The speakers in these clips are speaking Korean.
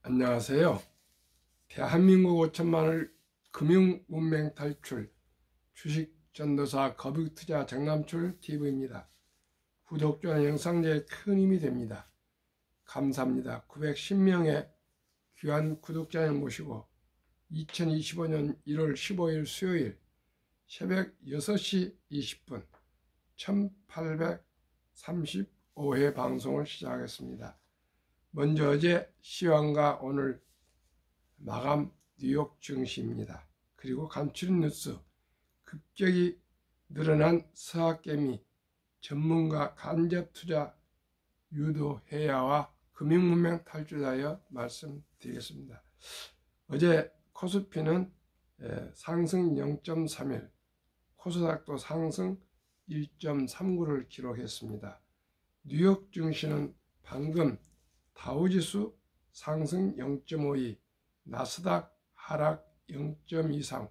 안녕하세요. 대한민국 5천만을 금융문맹 탈출 주식전도사 거북투자 정남출 TV입니다. 구독, 좋아요, 영상제에 큰 힘이 됩니다. 감사합니다. 910명의 귀한 구독자를 모시고 2025년 1월 15일 수요일 새벽 6시 20분 1835회 방송을 시작하겠습니다. 먼저 어제 시황과 오늘 마감 뉴욕 증시입니다. 그리고 간추린 뉴스, 급격히 늘어난 서학개미 전문가 간접 투자 유도해야와 금융문맹 탈출하여 말씀드리겠습니다. 어제 코스피는 상승 0.31, 코스닥도 상승 1.39를 기록했습니다. 뉴욕 증시는 방금 다우지수 상승 0.52, 나스닥 하락 0.23,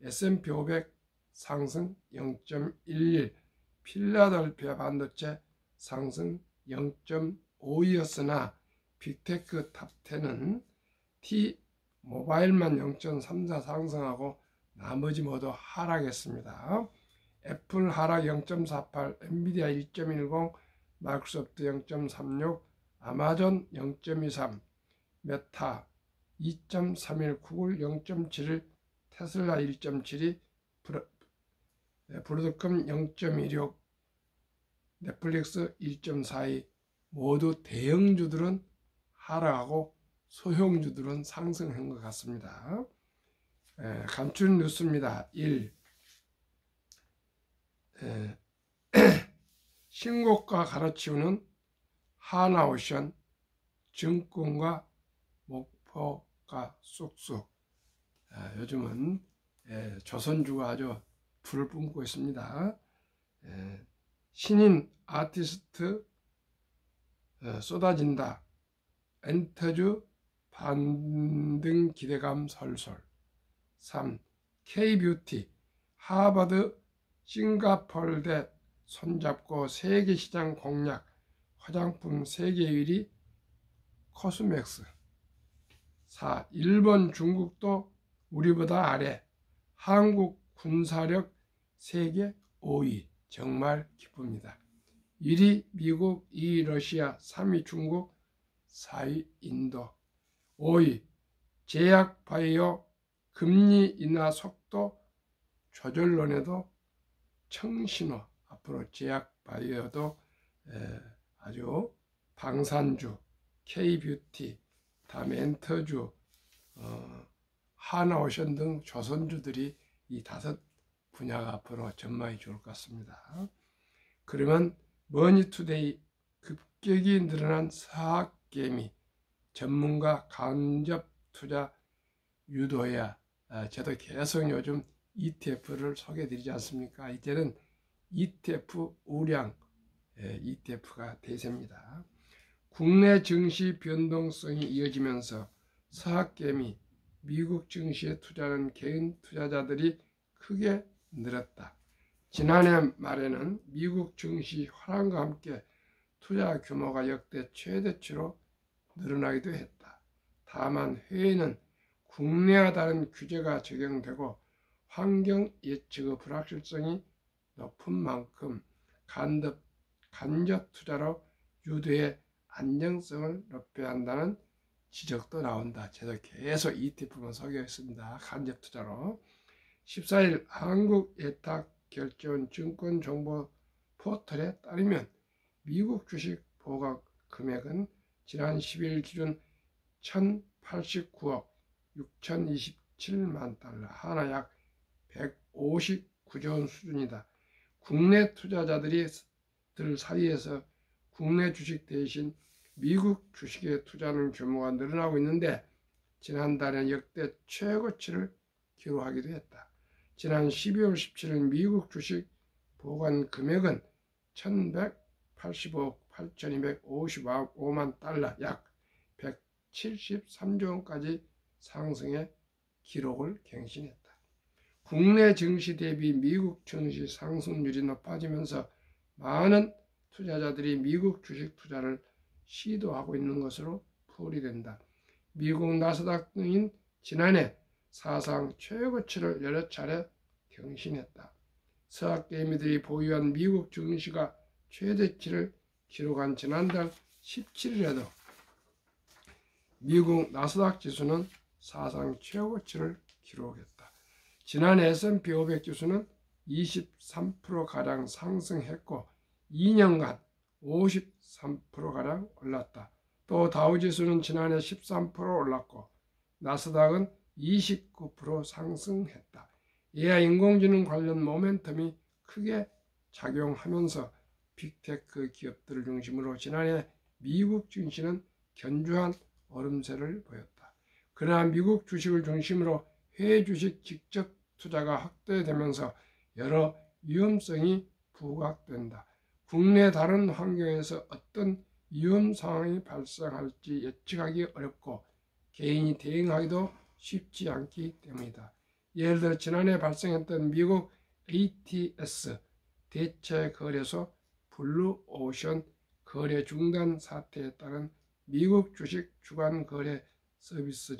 S&P 500 상승 0.11, 필라델피아 반도체 상승 0.52였으나 빅테크 탑10은 T모바일만 0.34 상승하고 나머지 모두 하락했습니다. 애플 하락 0.48, 엔비디아 1.10, 마이크로소프트 0.36, 아마존 0.23, 메타 2.31, 구글 0.71, 테슬라 1.72, 브로드컴 0.16, 넷플릭스 1.42, 모두 대형주들은 하락하고 소형주들은 상승한 것 같습니다. 간추린 뉴스입니다. 1. 신고가 갈아치우는 하나오션, 증권과 목표가 쑥쑥. 요즘은 조선주가 아주 불을 뿜고 있습니다. 신인 아티스트 쏟아진다. 엔터주 반등 기대감 설설. 3. K뷰티 하버드 싱가포르대 손잡고 세계시장 공략, 화장품 세계 1위 코스맥스. 4. 일본, 중국도 우리보다 아래, 한국 군사력 세계 5위, 정말 기쁩니다. 1위 미국, 2위 러시아, 3위 중국, 4위 인도. 5위 제약 바이오 금리 인하 속도 조절론에도 청신호. 앞으로 제약 바이오도 아주 방산주, K뷰티, 다음에 엔터주, 하나오션 등 조선주들이 이 5 분야가 앞으로 전망이 좋을 것 같습니다. 그러면 머니투데이 급격히 늘어난 서학개미 전문가 간접 투자 유도해야. 저도 계속 요즘 ETF를 소개해드리지 않습니까? 이제는 ETF 우량 ETF가 대세입니다. 국내 증시 변동성이 이어지면서 서학개미 미국 증시에 투자하는 개인 투자자들이 크게 늘었다. 지난해 말에는 미국 증시 화랑과 함께 투자 규모가 역대 최대치로 늘어나기도 했다. 다만 해외는 국내와 다른 규제가 적용되고 환경 예측의 불확실성이 높은 만큼 간접 투자로 유도의 안정성을 높여야 한다는 지적도 나온다. 저도 계속 ETF만 소개했습니다. 간접 투자로. 14일 한국예탁결제원 증권정보 포털에 따르면 미국 주식 보관 금액은 지난 10일 기준 1,089억 6,027만 달러, 하나 약 159조 원 수준이다. 국내 투자자들 사이에서 국내 주식 대신 미국 주식에 투자하는 규모가 늘어나고 있는데 지난달에 역대 최고치를 기록하기도 했다. 지난 12월 17일 미국 주식 보관 금액은 1,185억 8,255만 달러, 약 173조 원까지 상승의 기록을 갱신했다. 국내 증시 대비 미국 증시 상승률이 높아지면서 많은 투자자들이 미국 주식 투자를 시도하고 있는 것으로 소리된다. 미국 나스닥 등인 지난해 사상 최고치를 여러 차례 경신했다. 서학개미들이 보유한 미국 증시가 최대치를 기록한 지난달 17일에도 미국 나스닥 지수는 사상 최고치를 기록했다. 지난해 S&P 500 지수는 23%가량 상승했고 2년간 53%가량 올랐다. 또 다우지수는 지난해 13% 올랐고 나스닥은 29% 상승했다. AI 인공지능 관련 모멘텀이 크게 작용하면서 빅테크 기업들을 중심으로 지난해 미국 증시는 견조한 오름세를 보였다. 그러나 미국 주식을 중심으로 해외 주식 직접 투자가 확대되면서 여러 위험성이 부각된다. 국내 다른 환경에서 어떤 위험 상황이 발생할지 예측하기 어렵고 개인이 대응하기도 쉽지 않기 때문이다. 예를 들어 지난해 발생했던 미국 ATS 대체거래소 블루오션 거래 중단 사태에 따른 미국 주식 주간 거래 서비스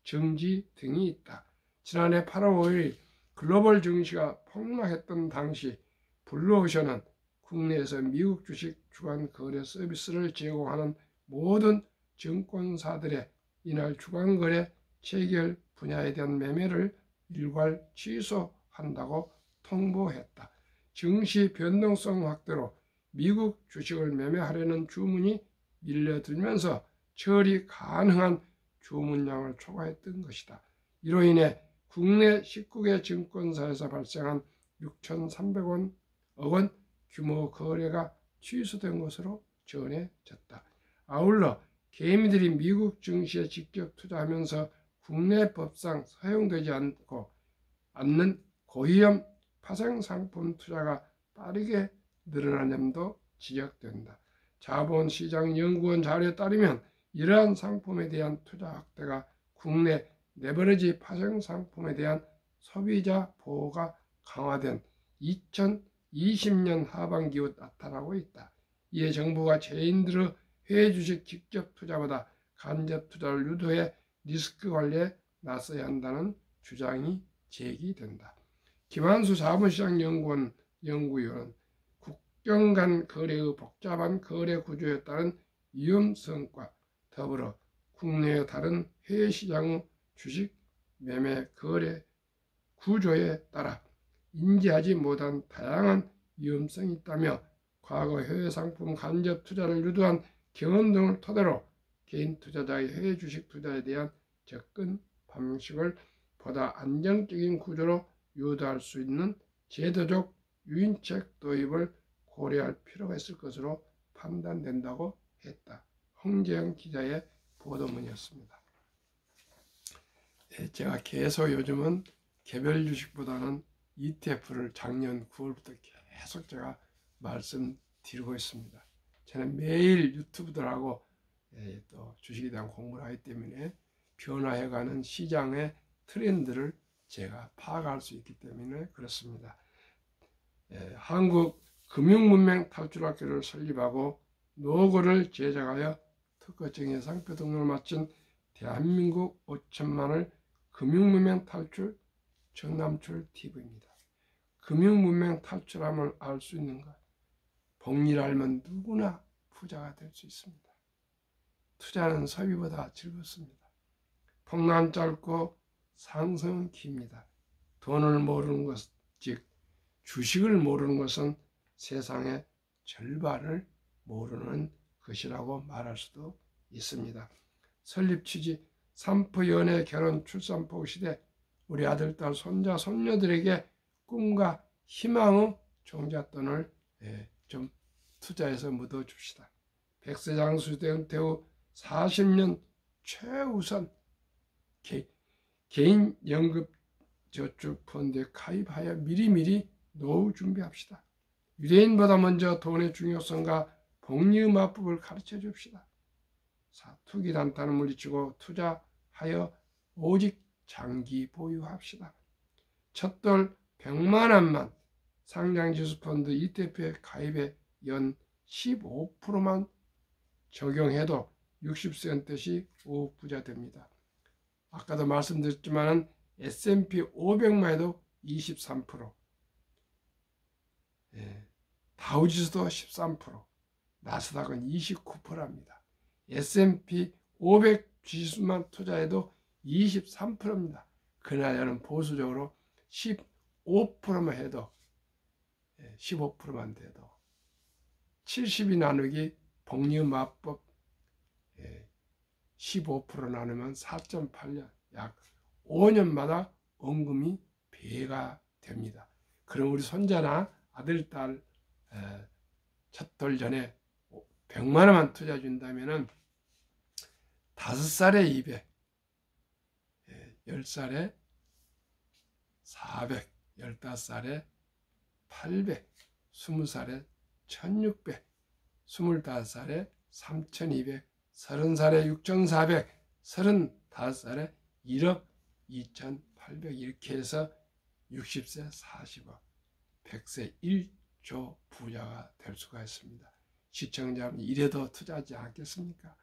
정지 등이 있다. 지난해 8월 5일 글로벌 증시가 폭락했던 당시 블루오션은 국내에서 미국 주식 주간 거래 서비스를 제공하는 모든 증권사들의 이날 주간 거래 체결 분야에 대한 매매를 일괄 취소한다고 통보했다. 증시 변동성 확대로 미국 주식을 매매하려는 주문이 밀려들면서 처리 가능한 주문량을 초과했던 것이다. 이로 인해 국내 19개 증권사에서 발생한 6,300억 원 규모 거래가 취소된 것으로 전해졌다. 아울러 개미들이 미국 증시에 직접 투자하면서 국내 법상 사용되지 않는 고위험 파생상품 투자가 빠르게 늘어난 점도 지적된다. 자본시장연구원 자료에 따르면 이러한 상품에 대한 투자 확대가 국내 레버리지 파생상품에 대한 소비자 보호가 강화된 2020년 하반기에 나타나고 있다. 이에 정부가 개인들의 해외 주식 직접 투자보다 간접 투자를 유도해 리스크 관리에 나서야 한다는 주장이 제기된다. 김한수 자본시장연구원 연구위원은 국경 간 거래의 복잡한 거래 구조에 따른 위험성과 더불어 국내의 다른 해외 시장의 주식 매매 거래 구조에 따라 인지하지 못한 다양한 위험성이 있다며 과거 해외 상품 간접 투자를 유도한 경험 등을 토대로 개인 투자자의 해외 주식 투자에 대한 접근 방식을 보다 안정적인 구조로 유도할 수 있는 제도적 유인책 도입을 고려할 필요가 있을 것으로 판단된다고 했다. 홍재영 기자의 보도문이었습니다. 제가 계속 요즘은 개별 주식보다는 ETF를 작년 9월부터 계속 제가 말씀드리고 있습니다. 저는 매일 유튜브들하고 또 주식에 대한 공부를 하기 때문에 변화해가는 시장의 트렌드를 제가 파악할 수 있기 때문에 그렇습니다. 한국 금융문명 탈출학교를 설립하고 노고를 제작하여 특허증의 상표 등록을 마친 대한민국 5천만을 금융문명 탈출 정남출 TV입니다. 금융문명 탈출함을 알 수 있는가? 복리를 알면 누구나 부자가 될 수 있습니다. 투자는 소비보다 즐겁습니다. 폭락은 짧고 상승은 깁니다. 돈을 모르는 것, 즉 주식을 모르는 것은 세상의 절반을 모르는 것이라고 말할 수도 있습니다. 설립 취지, 산프 연애 결혼 출산포 시대 우리 아들, 딸, 손자, 손녀들에게 꿈과 희망의 종잣돈을 좀 투자해서 묻어줍시다. 백세장수 은퇴 후 40년 최우선 개인 연금저축펀드에 가입하여 미리미리 노후 준비합시다. 유대인보다 먼저 돈의 중요성과 복리의 마법을 가르쳐 줍시다. 투기 단타는 물리치고 투자하여 오직 장기 보유합시다. 첫돌 100만 원만 상장지수펀드 ETF에 가입해 연 15%만 적용해도 60세는 뜻이 부자 됩니다. 아까도 말씀드렸지만 S&P 500만 해도 23%, 다우지수도 13%, 나스닥은 29%입니다. S&P 500 지수만 투자해도 23%입니다. 그나저는 보수적으로 15%만 해도 15%만 돼도 70이 나누기 복리음합법 15% 나누면 4.8년 약 5년마다 원금이 배가 됩니다. 그럼 우리 손자나 아들, 딸 첫돌 전에 100만 원만 투자 준다면은 5살에 200, 10살에 400, 15살에 800, 20살에 1600, 25살에 3200, 30살에 6400, 35살에 1억 2800 이렇게 해서 60세 40억, 100세 1조 부자가 될 수가 있습니다. 시청자분 이래도 투자하지 않겠습니까?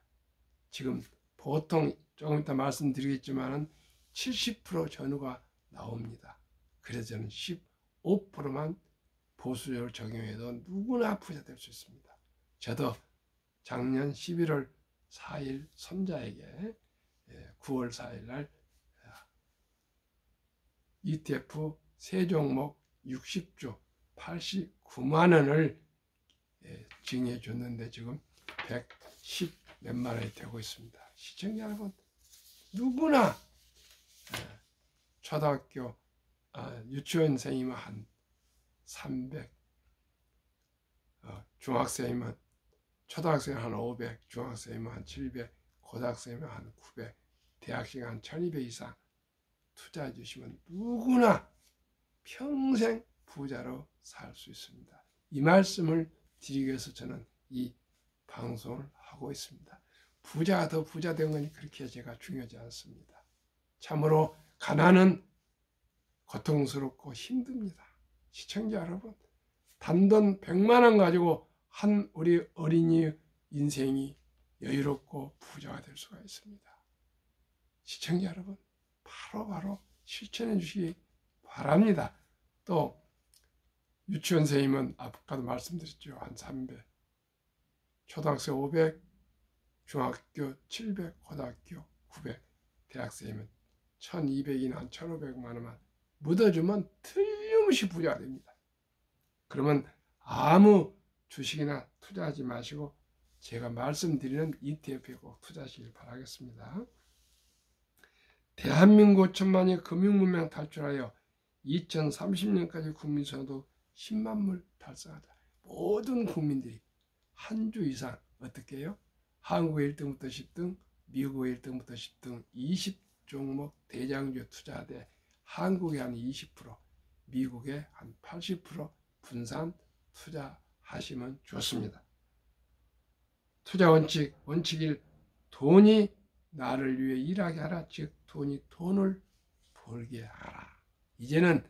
지금 보통 조금 이따 말씀드리겠지만 70% 전후가 나옵니다. 그래서 저는 15%만 보수적으로 적용해도 누구나 부자 될 수 있습니다. 저도 작년 11월 4일 손자에게 9월 4일 날 ETF 세 종목 60주 89만 원을 증여해 줬는데 지금 110 몇만 원이 되고 있습니다. 시청자 여러분, 누구나 초등학교 유치원생이면 한 300, 중학생이면 초등학생은 한 500, 중학생이면 한 700, 고등학생이면 한 900, 대학생 한 1200 이상 투자해 주시면 누구나 평생 부자로 살 수 있습니다. 이 말씀을 드리기 위해서 저는 이 방송을 하고 있습니다. 부자가 더 부자 된 건 그렇게 제가 중요하지 않습니다. 참으로 가난은 고통스럽고 힘듭니다. 시청자 여러분, 단돈 100만 원 가지고 한 우리 어린이 인생이 여유롭고 부자가 될 수가 있습니다. 시청자 여러분, 바로 실천해 주시기 바랍니다. 또 유치원생이면 아까도 말씀드렸죠. 한 300, 초등학생 500, 중학교 700, 고등학교 900, 대학생이면 1200이나 한 1500만 원만 묻어주면 틀림없이 부자가 됩니다. 그러면 아무 주식이나 투자하지 마시고 제가 말씀드리는 ETF에 꼭 투자하시길 바라겠습니다. 대한민국 천만의 금융문명 탈출하여 2030년까지 국민소득 10만물 달성하자. 모든 국민들이 한 주 이상 어떻게 해요? 한국의 1등부터 10등, 미국의 1등부터 10등 20종목 대장주에 투자하되 한국의 한 20%, 미국의 한 80% 분산 투자하시면 좋습니다. 투자 원칙, 원칙 1, 돈이 나를 위해 일하게 하라. 즉 돈이 돈을 벌게 하라. 이제는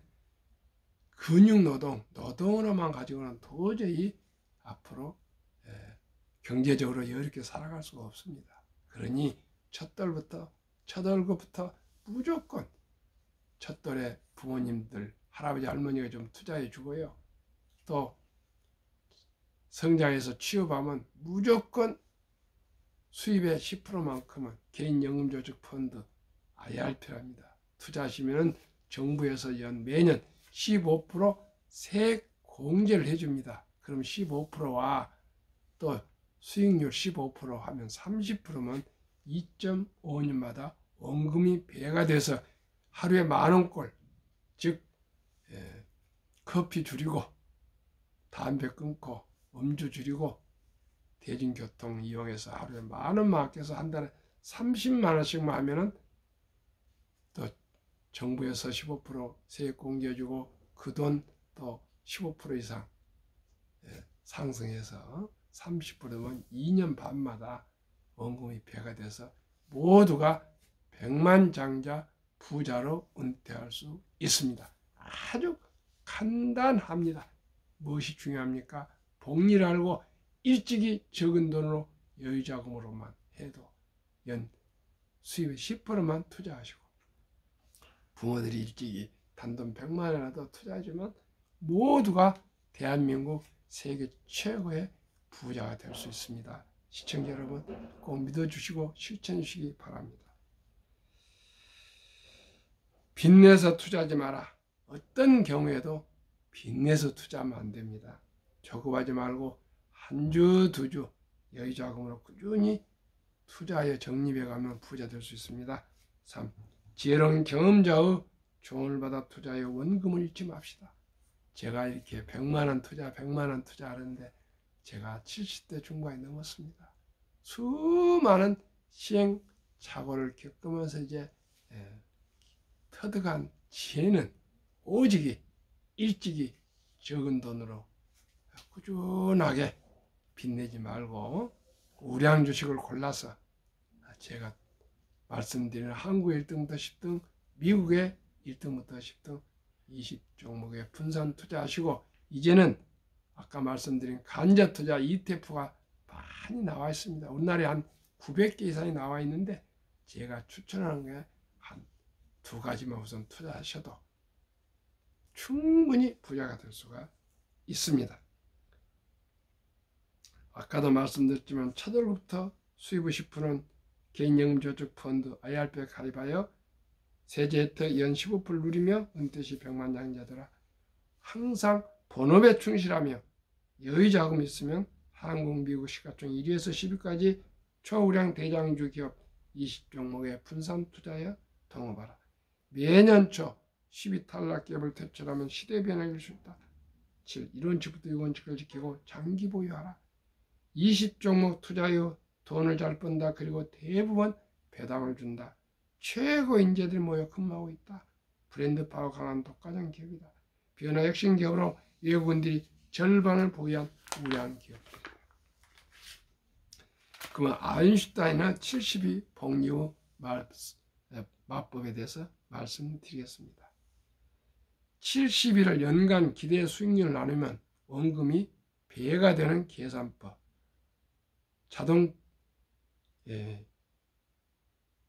근육노동, 노동으로만 가지고는 도저히 앞으로 경제적으로 여유롭게 살아갈 수가 없습니다. 그러니 첫 월급부터 무조건 첫돌에 부모님들, 할아버지, 할머니가 좀 투자해 주고요. 또 성장해서 취업하면 무조건 수입의 10%만큼은 개인연금저축펀드 IRP랍니다. 투자하시면 정부에서 매년 15% 세액 공제를 해줍니다. 그럼 15%와 또 수익률 15% 하면 30%면 2.5년마다 원금이 배가 돼서 하루에 10,000원꼴, 즉 커피 줄이고 담배 끊고 음주 줄이고 대중교통 이용해서 하루에 10,000원만 아껴서 한 달에 30만 원씩만 하면은 또 정부에서 15% 세액 공제해주고 그 돈 또 15% 이상 상승해서 30%면 2년 반마다 원금이 배가 돼서 모두가 백만장자 부자로 은퇴할 수 있습니다. 아주 간단합니다. 무엇이 중요합니까? 복리를 알고 일찍이 적은 돈으로 여유자금으로만 해도 연 수입의 10%만 투자하시고, 부모들이 일찍이 단돈 100만 원이라도 투자하지만 모두가 대한민국 세계 최고의 부자가 될 수 있습니다. 시청자 여러분, 꼭 믿어주시고 실천해 주시기 바랍니다. 빚내서 투자하지 마라. 어떤 경우에도 빚내서 투자하면 안 됩니다. 조급하지 말고 한 주, 두 주 여유자금으로 꾸준히 투자하여 적립해가면 부자 될 수 있습니다. 3. 지혜로운 경험자의 조언을 받아 투자하여 원금을 잃지 맙시다. 제가 이렇게 100만원 투자, 100만원 투자하는데 제가 70대 중반이 넘었습니다. 수많은 시행착오를 겪으면서 이제 터득한 지혜는 오직이 일찍이 적은 돈으로 꾸준하게 빚내지 말고 우량 주식을 골라서 제가 말씀드리는 한국 1등부터 10등, 미국의 1등부터 10등 20종목에 분산 투자하시고, 이제는 아까 말씀드린 간접 투자 ETF가 많이 나와 있습니다. 우리나라에 한 900개 이상이 나와 있는데 제가 추천하는 게 한 두 가지만 우선 투자하셔도 충분히 부자가 될 수가 있습니다. 아까도 말씀드렸지만 첫 월부터 수입의 10%는 개인연금저축펀드 IRP에 가입하여 세제 혜택 연 15% 누리며 은퇴 시 백만장자들아, 항상 본업에 충실하며 여유자금이 있으면 한국, 미국 시가총 1위에서 10위까지 초우량 대장주 기업 20종목에 분산 투자하여 동업하라. 매년 초 10위 탈락 기업을 퇴출하면 시대 변화를 줄 수 있다. 7. 이론칙부터 유원칙을 지키고 장기 보유하라. 20종목 투자하여 돈을 잘 번다. 그리고 대부분 배당을 준다. 최고 인재들이 모여 근무하고 있다. 브랜드 파워 강한 독과점 기업이다. 변화 혁신 기업으로 외국인들이 절반을 보유한 우량 기업입니다. 그러면 아인슈타인은 70위 복리후 마법에 대해서 말씀드리겠습니다. 70위를 연간 기대 수익률을 나누면 원금이 배가 되는 계산법. 자동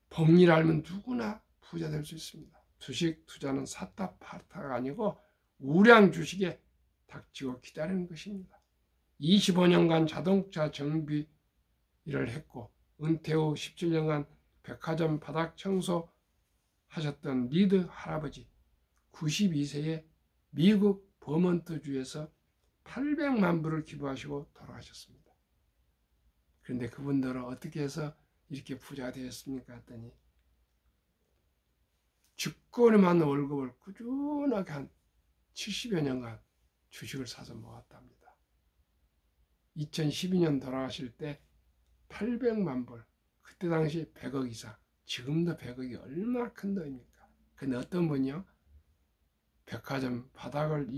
복리를 알면 누구나 부자 될 수 있습니다. 주식 투자는 샀다 팔다가 아니고 우량 주식에 닥치고 기다리는 것입니다. 25년간 자동차 정비를 했고 은퇴 후 17년간 백화점 바닥 청소하셨던 리드 할아버지, 92세에 미국 버먼트주에서 800만 불을 기부하시고 돌아가셨습니다. 그런데 그분들은 어떻게 해서 이렇게 부자가 되었습니까? 했더니 주거리만 월급을 꾸준하게 한 70여 년간 주식을 사서 모았답니다. 2012년 돌아가실 때 800만 불, 그때 당시 100억 이상, 지금도 100억이 얼마나 큰 돈입니까? 근데 어떤 분이요? 백화점 바닥을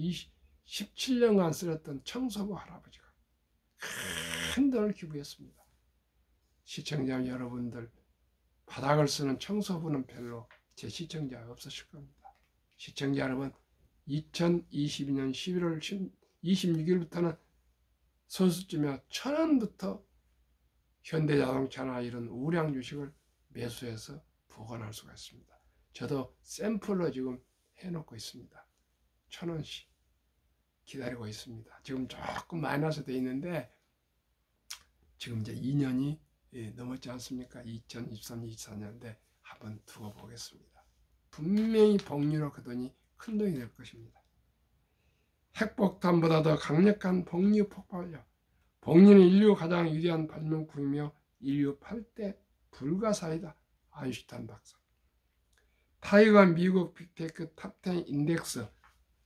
17년간 쓸었던 청소부 할아버지가 큰 돈을 기부했습니다. 시청자 여러분들, 바닥을 쓰는 청소부는 별로 제 시청자가 없으실 겁니다. 시청자 여러분, 2022년 11월 26일부터는 선수쯤에 1,000원부터 현대자동차나 이런 우량 주식을 매수해서 보관할 수가 있습니다. 저도 샘플로 지금 해놓고 있습니다. 1,000원씩 기다리고 있습니다. 지금 조금 마이너스 되어 있는데 지금 이제 2년이 넘었지 않습니까? 2023, 24년인데 한번 두고 보겠습니다. 분명히 복리로 그 돈이 큰 돈이 될 것입니다. 핵폭탄보다 더 강력한 복리 폭발력. 복리는 인류 가장 위대한 발명품이며 인류 8대 불가사이다. 아인슈타인 박사. 타이거 미국 빅테크 탑10 인덱스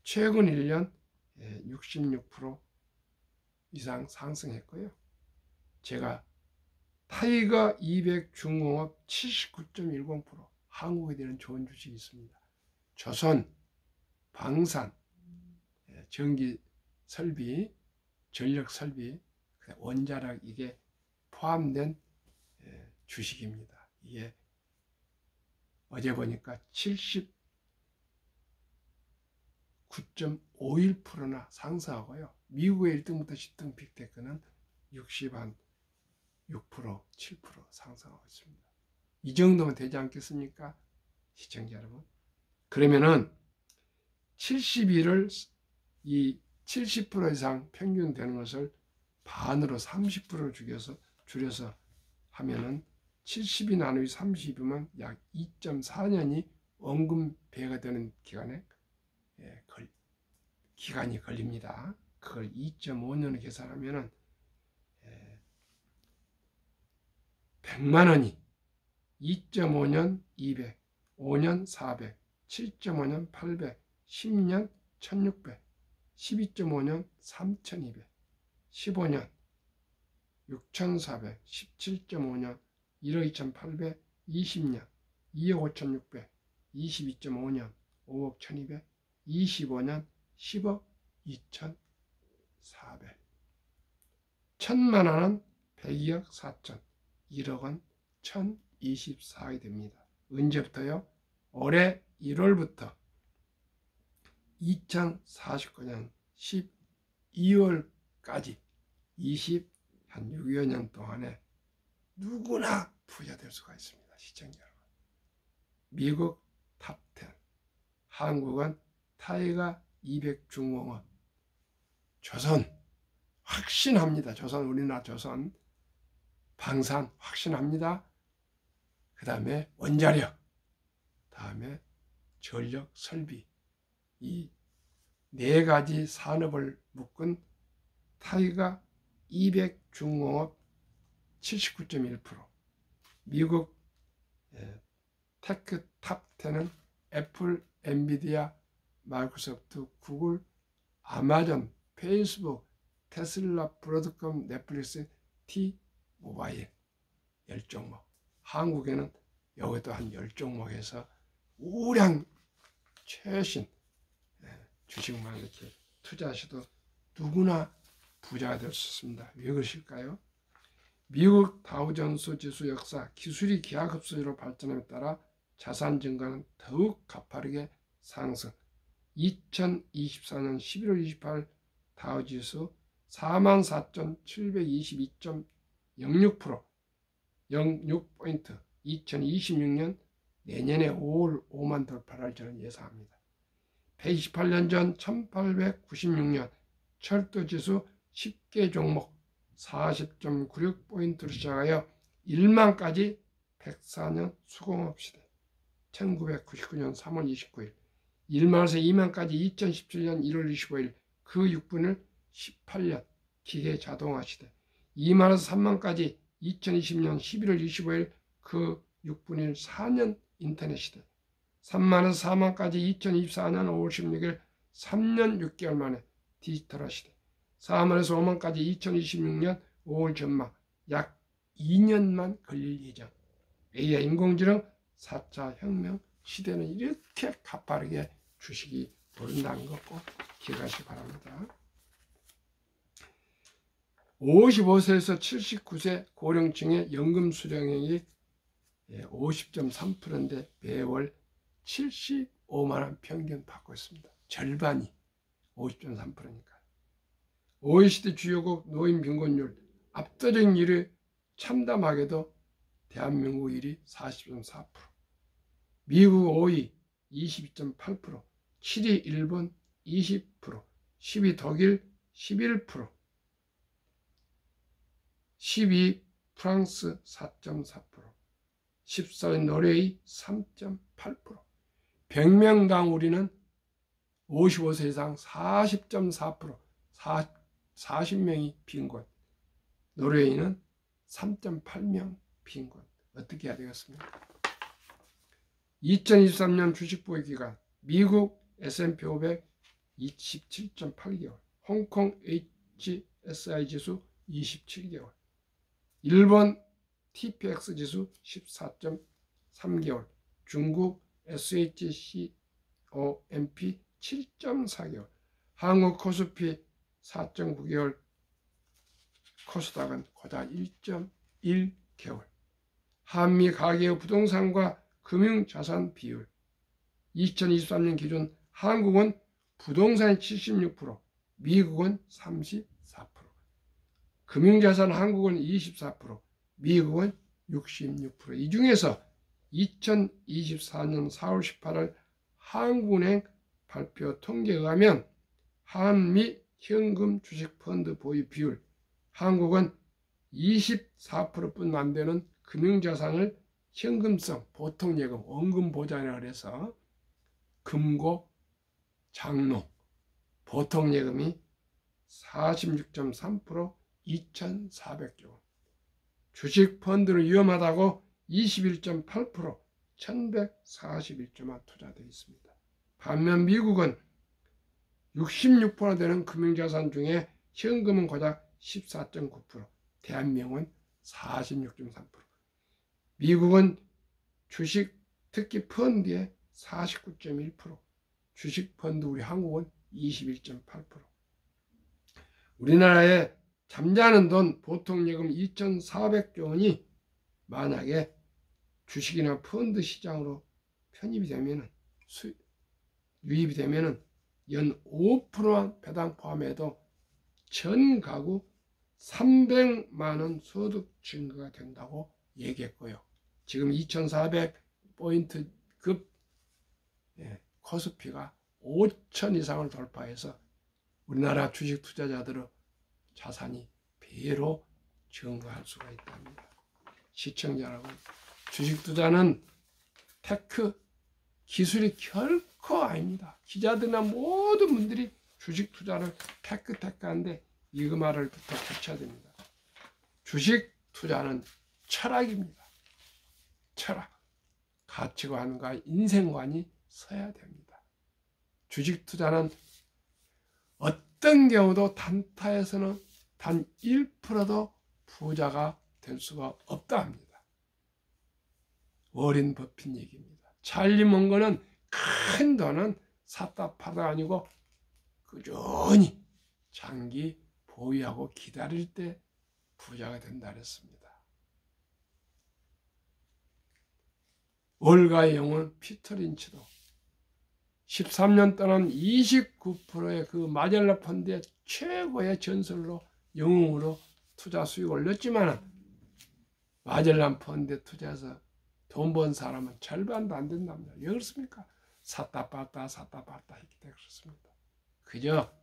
최근 1년 66% 이상 상승했고요. 제가 타이거 200 중공업 79.10%, 한국에 대한 좋은 주식이 있습니다. 조선, 방산, 전기 설비, 전력 설비, 원자력 이게 포함된 주식입니다. 이게 어제 보니까 79.51%나 상승하고요. 미국의 1등부터 10등 빅테크는 60한 6%, 7% 상승하고 있습니다. 이 정도면 되지 않겠습니까? 시청자 여러분. 그러면은 70일을 이 70% 이상 평균 되는 것을 반으로 30%를 줄여서 하면은 70이 나누기 30이면 약 2.4년이 원금 배가 되는 기간이 걸립니다. 그걸 2.5년을 계산하면은 100만 원이 2.5년 200, 5년 400, 7.5년 800, 10년 1600, 12.5년 3200, 15년 6400, 17.5년 1억 2800, 20년 2억 5600, 22.5년 5억 1200, 25년 10억 2400. 1000만 원은 102억 4천, 1억은 1024이 됩니다. 언제부터요? 올해 1월부터 2049년 12월까지 6여 년 동안에 누구나 부자 될 수가 있습니다. 시청자 여러분. 미국 탑10, 한국은 타이가 200 중공업, 조선 확신합니다. 우리나라 조선 방산 확신합니다. 그 다음에 원자력, 다음에 전력 설비, 이 네 가지 산업을 묶은 타이가 200 중공업 79.1%, 미국 테크 탑10은 애플, 엔비디아, 마이크로소프트, 구글, 아마존, 페이스북, 테슬라, 브로드컴, 넷플릭스, T-모바일 10종목. 한국에는 여기도 한 10종목에서 우량 최신 주식만 이렇게 투자하셔도 누구나 부자가 될 수 있습니다. 왜 그러실까요? 미국 다우존스 지수 역사, 기술이 기하급수로 발전함에 따라 자산 증가는 더욱 가파르게 상승. 2024년 11월 28일 다우지수 44,722.06%, 06포인트, 2026년 내년에 5만 돌파를 저는 예상합니다. 128년 전 1896년 철도지수 10개 종목 40.96포인트로 시작하여 1만까지 104년 수공업 시대, 1999년 3월 29일 1만에서 2만까지 2017년 1월 25일 그 6분을 18년 기계 자동화 시대, 2만에서 3만까지 2020년 11월 25일 그 6분일 4년 인터넷 시대, 3만에서 4만까지 2024년 5월 16일 3년 6개월 만에 디지털화 시대, 4만에서 5만까지 2026년 5월 전망 약 2년만 걸릴 예정. AI 인공지능 4차 혁명 시대는 이렇게 가파르게 주식이 오른다는 거 꼭 기억하시기 바랍니다. 55세에서 79세 고령층의 연금 수령액이 50.3%인데 매월 75만 원 평균 받고 있습니다. 절반이 50.3%니까. OECD 주요국 노인 빈곤율 압도적인 1위 참담하게도 대한민국 1위 40.4%, 미국 5위 22.8%, 7위 일본 20%, 10위 독일 11%, 12위 프랑스 4.4%, 14위 노르웨이 3.8%, 100명당 우리는 55세 이상 40.4%, 40명이 빈곤, 노르웨이는 3.8명 빈곤. 어떻게 해야 되겠습니까? 2023년 주식 보유 기간 미국 S&P 500 27.8개월, 홍콩 HSI 지수 27개월, 일본 TPX 지수 14.3개월, 중국 SHCOMP 7.4개월, 한국 코스피 4.9개월, 코스닥은 고작 1.1개월. 한미 가계의 부동산과 금융자산 비율 2023년 기준 한국은 부동산이 76%, 미국은 34%, 금융자산 한국은 24%, 미국은 66%. 이 중에서 2024년 4월 18일 한국은행 발표 통계에 의하면 한미 현금 주식 펀드 보유 비율, 한국은 24%뿐 안 되는 금융자산을 현금성, 보통예금, 원금보장이라고 해서 금고, 장로, 보통예금이 46.3%, 2,400조 원. 주식 펀드는 위험하다고 21.8%, 1,141조만 투자되어 있습니다. 반면 미국은 66%나 되는 금융자산 중에 현금은 고작 14.9%, 대한민국은 46.3%. 미국은 주식, 특히 펀드의 49.1%, 주식 펀드 우리 한국은 21.8%. 우리나라에 잠자는 돈 보통예금 2,400조 원이 만약에 주식이나 펀드 시장으로 편입이 되면은 유입이 되면은 연 5%만 배당 포함해도 전 가구 300만 원 소득 증가가 된다고 얘기했고요. 지금 2,400포인트급 코스피가 5천 이상을 돌파해서 우리나라 주식 투자자들의 자산이 배로 증가할 수가 있답니다. 시청자 여러분, 주식 투자는 테크 기술이 결코 아닙니다. 기자들이나 모든 분들이 주식 투자를 테크하는데 이 말을 부터 고쳐야 됩니다. 주식 투자는 철학입니다. 철학. 가치관과 인생관이 서야 됩니다. 주식 투자는 어떤 경우도 단타에서는 단 1%도 부자가 될 수가 없다 합니다. 워렌 버핏 얘기입니다. 찰리 멍거는 큰 돈은 샀다 팔다 아니고 꾸준히 장기 보유하고 기다릴 때 부자가 된다 그랬습니다. 월가의 영혼 피터 린치도 13년 동안 29%의 그 마젤라 펀드의 최고의 전설로 영웅으로 투자 수익을 올렸지만 마젤란 펀드에 투자해서 돈 번 사람은 절반도 안 된답니다. 왜 그렇습니까? 샀다 팔다 했기 때문에 그렇습니다. 그저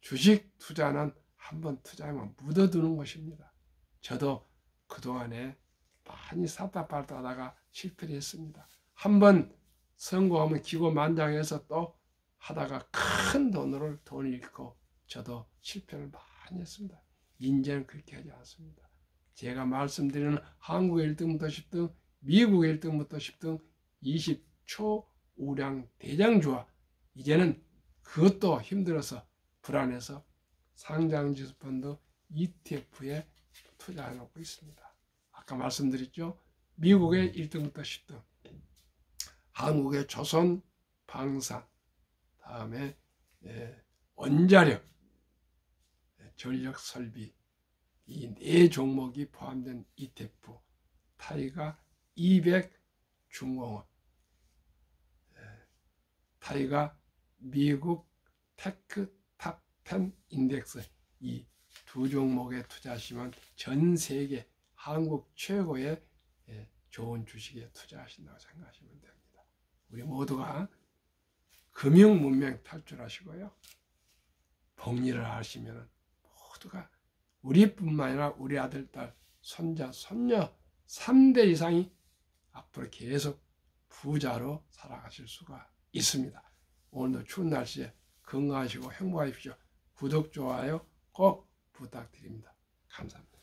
주식 투자는 한번 투자하면 묻어두는 것입니다. 저도 그동안에 많이 샀다 팔다 하다가 실패를 했습니다. 한번 성공하면 기고만장해서 또 하다가 큰 돈을 잃고 저도 실패를 많이 했습니다. 인제는 그렇게 하지 않습니다. 제가 말씀드리는 한국의 1등부터 10등, 미국의 1등부터 10등 20초 우량 대장주와 이제는 그것도 힘들어서 불안해서 상장지수 펀드 ETF에 투자해놓고 있습니다. 아까 말씀드렸죠. 미국의 1등부터 10등, 한국의 조선, 방산, 다음에 원자력, 전력설비 이 네 종목이 포함된 ETF, 타이가 200 중공업, 타이가 미국 테크 탑 10 인덱스 이 두 종목에 투자하시면 전 세계 한국 최고의 좋은 주식에 투자하신다고 생각하시면 됩니다. 우리 모두가 금융 문명 탈출하시고요. 복리를 하시면 모두가 우리뿐만 아니라 우리 아들, 딸, 손자, 손녀 3대 이상이 앞으로 계속 부자로 살아가실 수가 있습니다. 오늘도 추운 날씨에 건강하시고 행복하십시오. 구독, 좋아요 꼭 부탁드립니다. 감사합니다.